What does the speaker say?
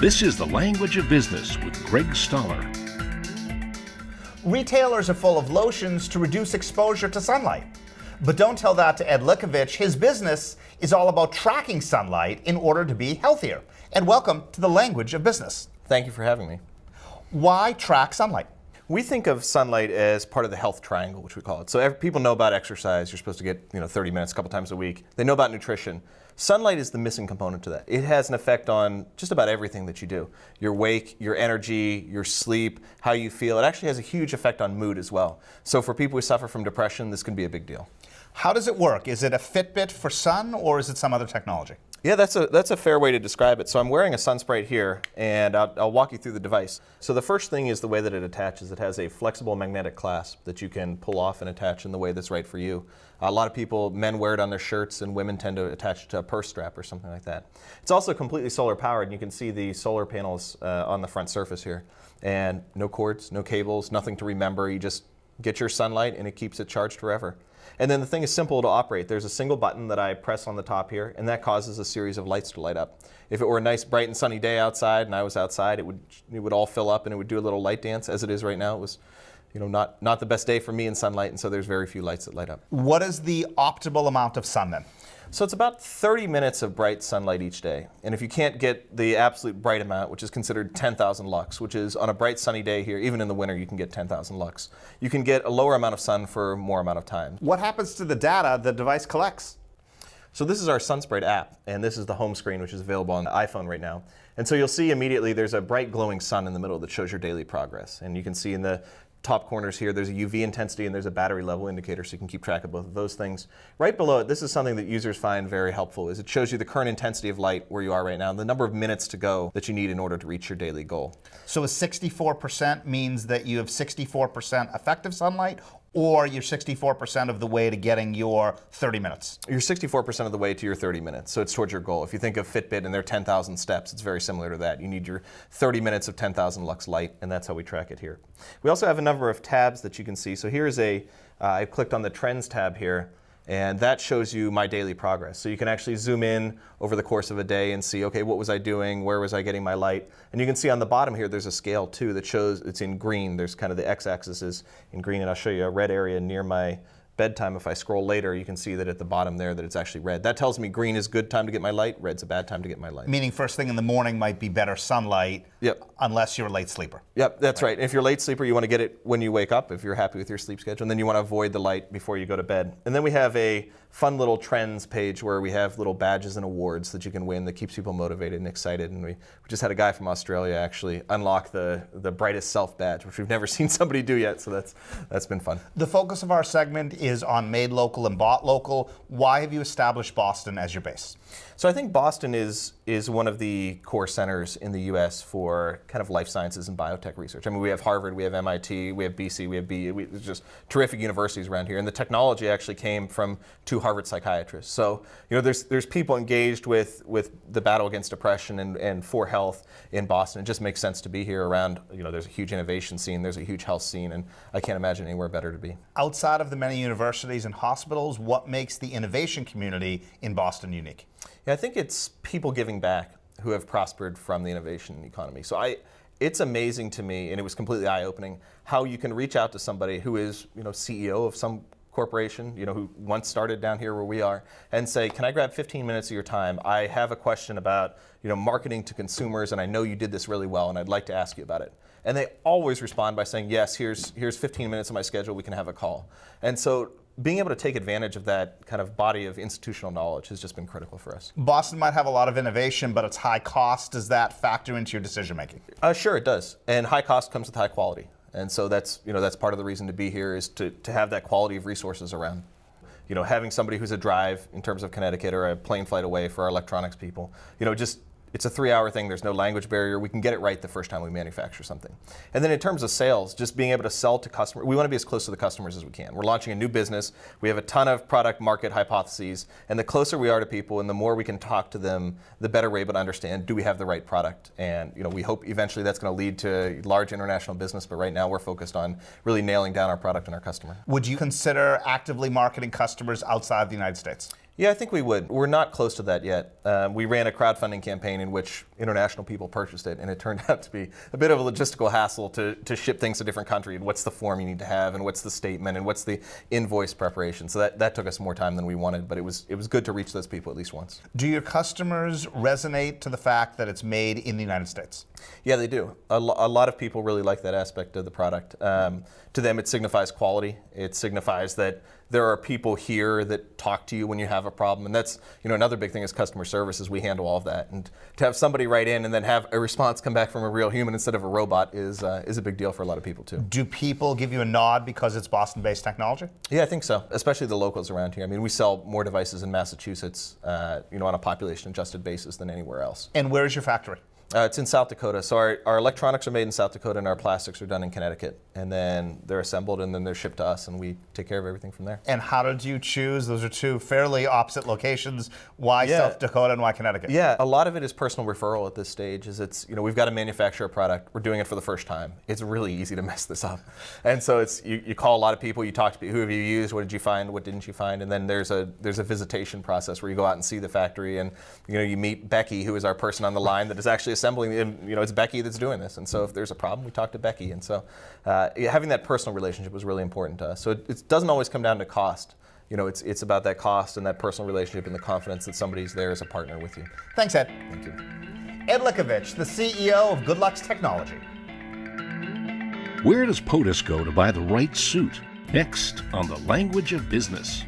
This is The Language of Business with Greg Stoller. Retailers are full of lotions to reduce exposure to sunlight. But don't tell that to Ed Likovich. His business is all about tracking sunlight in order to be healthier. Ed, welcome to The Language of Business. Thank you for having me. Why track sunlight? We think of sunlight as part of the health triangle, which we call it. So people know about exercise. You're supposed to get 30 minutes a couple times a week. They know about nutrition. Sunlight is the missing component to that. It has an effect on just about everything that you do. Your wake, your energy, your sleep, how you feel. It actually has a huge effect on mood as well. So for people who suffer from depression, this can be a big deal. How does it work? Is it a Fitbit for sun, or is it some other technology? Yeah, that's a fair way to describe it. So I'm wearing a SunSprite here, and I'll walk you through the device. So the first thing is the way that it attaches. It has a flexible magnetic clasp that you can pull off and attach in the way that's right for you. A lot of people, men wear it on their shirts, and women tend to attach it to a purse strap or something like that. It's also completely solar powered, and you can see the solar panels on the front surface here. And no cords, no cables, nothing to remember. You just get your sunlight, and it keeps it charged forever. And then the thing is simple to operate. There's a single button that I press on the top here, and that causes a series of lights to light up. If it were a nice, bright and sunny day outside, and I was outside, it would all fill up, and it would do a little light dance. As it is right now, it was, not the best day for me in sunlight, and so there's very few lights that light up. What is the optimal amount of sun then? So it's about 30 minutes of bright sunlight each day. And if you can't get the absolute bright amount, which is considered 10,000 lux, which is on a bright sunny day here, even in the winter, you can get 10,000 lux. You can get a lower amount of sun for more amount of time. What happens to the data the device collects? So this is our SunSprite app, and this is the home screen, which is available on the iPhone right now. And so you'll see immediately there's a bright glowing sun in the middle that shows your daily progress. And you can see in the top corners here, there's a UV intensity and there's a battery level indicator, so you can keep track of both of those things. Right below it, this is something that users find very helpful, is it shows you the current intensity of light where you are right now, and the number of minutes to go that you need in order to reach your daily goal. So a 64% means that you have 64% effective sunlight, or you're 64% of the way to getting your 30 minutes? You're 64% of the way to your 30 minutes, so it's towards your goal. If you think of Fitbit and their 10,000 steps, it's very similar to that. You need your 30 minutes of 10,000 lux light, and that's how we track it here. We also have a number of tabs that you can see. So here's I clicked on the Trends tab here, and that shows you my daily progress. So you can actually zoom in over the course of a day and see, okay, what was I doing? Where was I getting my light? And you can see on the bottom here, there's a scale too that shows it's in green. There's kind of the x-axis is in green, and I'll show you a red area near my bedtime. If I scroll later, you can see that at the bottom there that it's actually red. That tells me green is good time to get my light, red's a bad time to get my light. Meaning first thing in the morning might be better sunlight, yep, unless you're a late sleeper. Yep, that's right. If you're a late sleeper, you want to get it when you wake up, if you're happy with your sleep schedule, and then you want to avoid the light before you go to bed. And then we have a fun little trends page where we have little badges and awards that you can win that keeps people motivated and excited. And we just had a guy from Australia actually unlock the brightest self badge, which we've never seen somebody do yet, so that's been fun. The focus of our segment is on made local and bought local. Why have you established Boston as your base? So I think Boston is one of the core centers in the U.S. for kind of life sciences and biotech research. I mean, we have Harvard, we have MIT, we have BC, we have BU. There's just terrific universities around here. And the technology actually came from two Harvard psychiatrists. So there's people engaged with the battle against depression and for health in Boston. It just makes sense to be here around, there's a huge innovation scene, there's a huge health scene, and I can't imagine anywhere better to be. Outside of the many universities and hospitals, what makes the innovation community in Boston unique? Yeah, I think it's people giving back who have prospered from the innovation economy. So it's amazing to me, and it was completely eye-opening, how you can reach out to somebody who is, CEO of some corporation, who once started down here where we are, and say, can I grab 15 minutes of your time? I have a question about, marketing to consumers, and I know you did this really well, and I'd like to ask you about it. And they always respond by saying, yes, here's 15 minutes of my schedule, we can have a call. And so being able to take advantage of that kind of body of institutional knowledge has just been critical for us. Boston might have a lot of innovation, but it's high cost. Does that factor into your decision making? Sure, it does. And high cost comes with high quality. And so that's part of the reason to be here, is to have that quality of resources around. Having somebody who's a drive in terms of Connecticut or a plane flight away for our electronics people, it's a 3-hour thing. There's no language barrier. We can get it right the first time we manufacture something. And then in terms of sales, just being able to sell to customers, we want to be as close to the customers as we can. We're launching a new business. We have a ton of product market hypotheses. And the closer we are to people and the more we can talk to them, the better we're able to understand, do we have the right product? And we hope eventually that's going to lead to large international business. But right now we're focused on really nailing down our product and our customer. Would you consider actively marketing customers outside the United States? Yeah, I think we would. We're not close to that yet. We ran a crowdfunding campaign in which international people purchased it, and it turned out to be a bit of a logistical hassle to ship things to different countries. And what's the form you need to have, and what's the statement, and what's the invoice preparation. So that took us more time than we wanted, but it was good to reach those people at least once. Do your customers resonate to the fact that it's made in the United States? Yeah, they do. A lot of people really like that aspect of the product. To them, it signifies quality. It signifies that there are people here that talk to you when you have a problem, and that's another big thing is customer service. Is we handle all of that, and to have somebody write in and then have a response come back from a real human instead of a robot is a big deal for a lot of people too. Do people give you a nod because it's Boston-based technology? Yeah, I think so. Especially the locals around here. I mean, we sell more devices in Massachusetts, on a population-adjusted basis than anywhere else. And where is your factory? It's in South Dakota. So our electronics are made in South Dakota, and our plastics are done in Connecticut. And then they're assembled, and then they're shipped to us, and we take care of everything from there. And how did you choose? Those are two fairly opposite locations. Why South Dakota and why Connecticut? Yeah, a lot of it is personal referral at this stage. It's we've got to manufacture a product. We're doing it for the first time. It's really easy to mess this up. And so it's you call a lot of people. You talk to people. Who have you used? What did you find? What didn't you find? And then there's a visitation process where you go out and see the factory, and you meet Becky, who is our person on the line that is actually assembling. And it's Becky that's doing this. And so if there's a problem, we talk to Becky. And so having that personal relationship was really important to us. So it doesn't always come down to cost. It's about that cost and that personal relationship and the confidence that somebody's there as a partner with you. Thanks, Ed. Thank you. Ed Likovich, the CEO of GoodLux Technology. Where does POTUS go to buy the right suit? Next on The Language of Business.